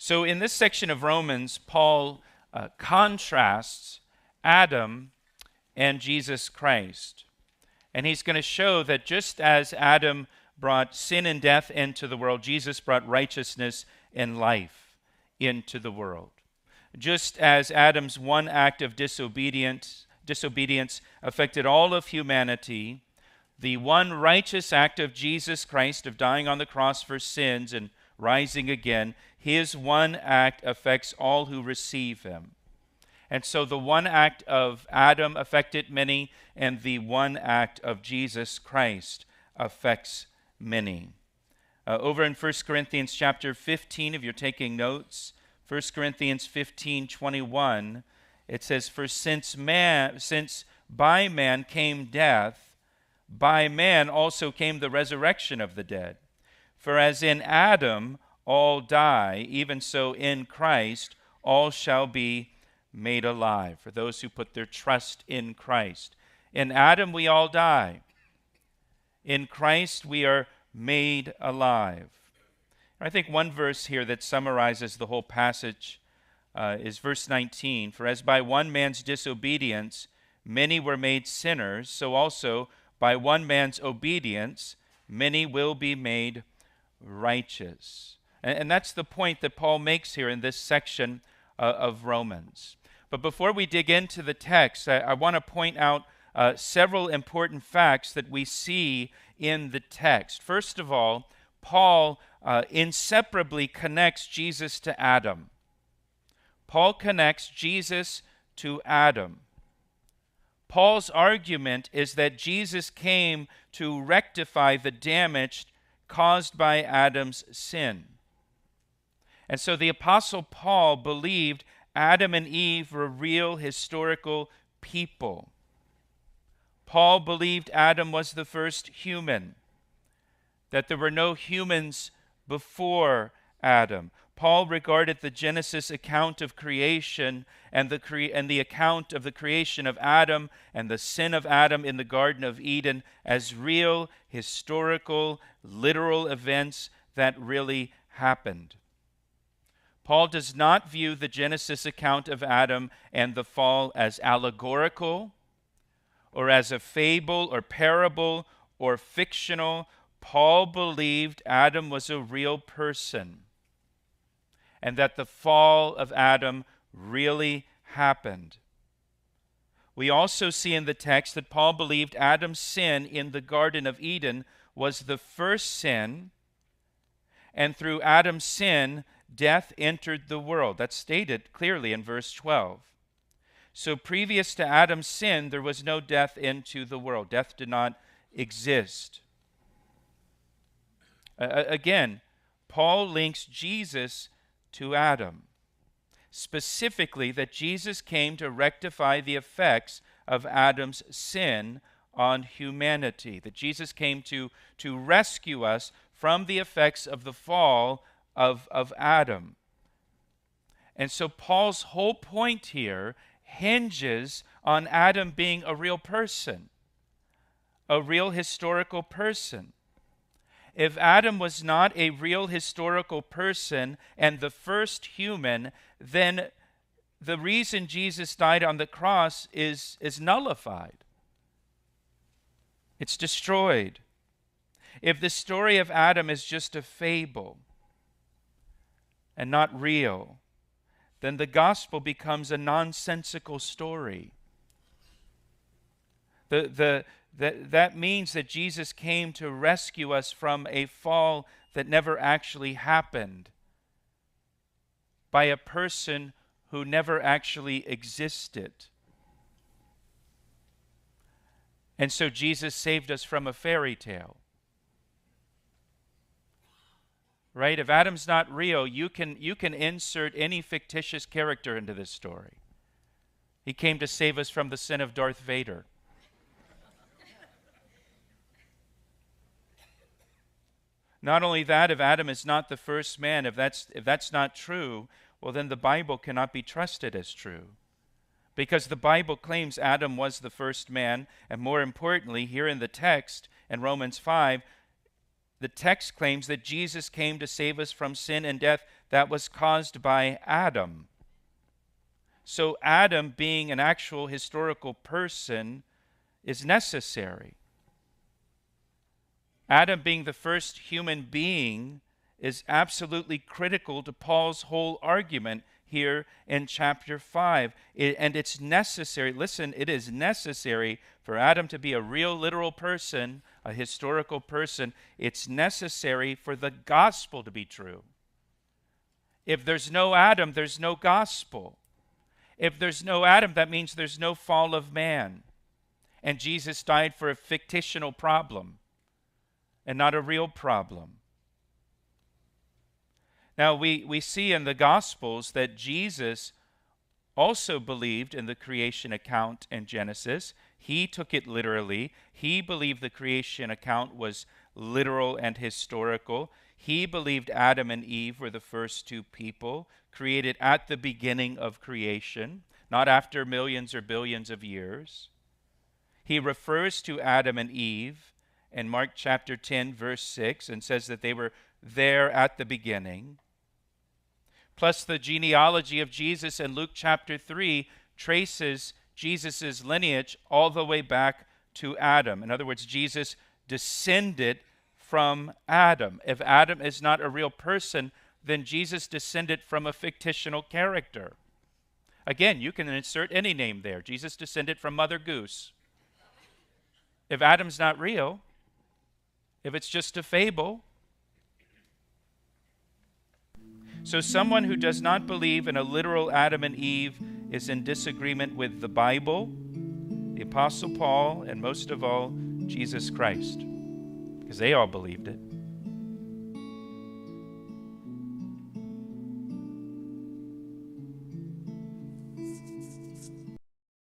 So in this section of Romans, Paul contrasts Adam and Jesus Christ. And he's going to show that just as Adam brought sin and death into the world, Jesus brought righteousness and life into the world. Just as Adam's one act of disobedience affected all of humanity, the one righteous act of Jesus Christ of dying on the cross for sins and rising again, his one act affects all who receive him. And so the one act of Adam affected many, and the one act of Jesus Christ affects many. Over in 1 Corinthians chapter 15, if you're taking notes, 1 Corinthians 15:21, it says, "For since by man came death, by man also came the resurrection of the dead. For as in Adam all die, even so in Christ all shall be made alive," for those who put their trust in Christ. In Adam we all die. In Christ we are made alive. I think one verse here that summarizes the whole passage is verse 19. "For as by one man's disobedience many were made sinners, so also by one man's obedience many will be made righteous." And that's the point that Paul makes here in this section of Romans. But before we dig into the text, I want to point out several important facts that we see in the text. First of all, Paul inseparably connects Jesus to Adam. Paul connects Jesus to Adam. Paul's argument is that Jesus came to rectify the damage caused by Adam's sin. And so the Apostle Paul believed Adam and Eve were real historical people. Paul believed Adam was the first human, that there were no humans before Adam. Paul regarded the Genesis account of creation and the account of the creation of Adam and the sin of Adam in the Garden of Eden as real, historical, literal events that really happened. Paul does not view the Genesis account of Adam and the fall as allegorical or as a fable or parable or fictional. Paul believed Adam was a real person and that the fall of Adam really happened. We also see in the text that Paul believed Adam's sin in the Garden of Eden was the first sin, and through Adam's sin, death entered the world. That's stated clearly in verse 12. So previous to Adam's sin, there was no death into the world. Death did not exist. Again, Paul links Jesus to Adam, specifically that Jesus came to rectify the effects of Adam's sin on humanity, that Jesus came to rescue us from the effects of the fall of Adam. And so Paul's whole point here hinges on Adam being a real person, a real historical person. If Adam was not a real historical person and the first human, then the reason Jesus died on the cross is nullified. It's destroyed. If the story of Adam is just a fable and not real, then the gospel becomes a nonsensical story. That means that Jesus came to rescue us from a fall that never actually happened by a person who never actually existed. And so Jesus saved us from a fairy tale. Right? If Adam's not real, you can insert any fictitious character into this story. He came to save us from the sin of Darth Vader. Not only that, if Adam is not the first man, if that's not true, well then the Bible cannot be trusted as true. Because the Bible claims Adam was the first man, and more importantly, here in the text in Romans 5, the text claims that Jesus came to save us from sin and death that was caused by Adam. So Adam, being an actual historical person, is necessary. Adam being the first human being is absolutely critical to Paul's whole argument here in chapter 5. And it's necessary, listen, it is necessary for Adam to be a real literal person, a historical person. It's necessary for the gospel to be true. If there's no Adam, there's no gospel. If there's no Adam, that means there's no fall of man. And Jesus died for a fictional problem and not a real problem. Now, we see in the Gospels that Jesus also believed in the creation account in Genesis. He took it literally. He believed the creation account was literal and historical. He believed Adam and Eve were the first two people created at the beginning of creation, not after millions or billions of years. He refers to Adam and Eve in Mark chapter 10, verse 6, and says that they were there at the beginning. Plus, the genealogy of Jesus in Luke chapter 3 traces Jesus' lineage all the way back to Adam. In other words, Jesus descended from Adam. If Adam is not a real person, then Jesus descended from a fictional character. Again, you can insert any name there. Jesus descended from Mother Goose. If Adam's not real, if it's just a fable. So someone who does not believe in a literal Adam and Eve is in disagreement with the Bible, the Apostle Paul, and most of all, Jesus Christ, because they all believed it.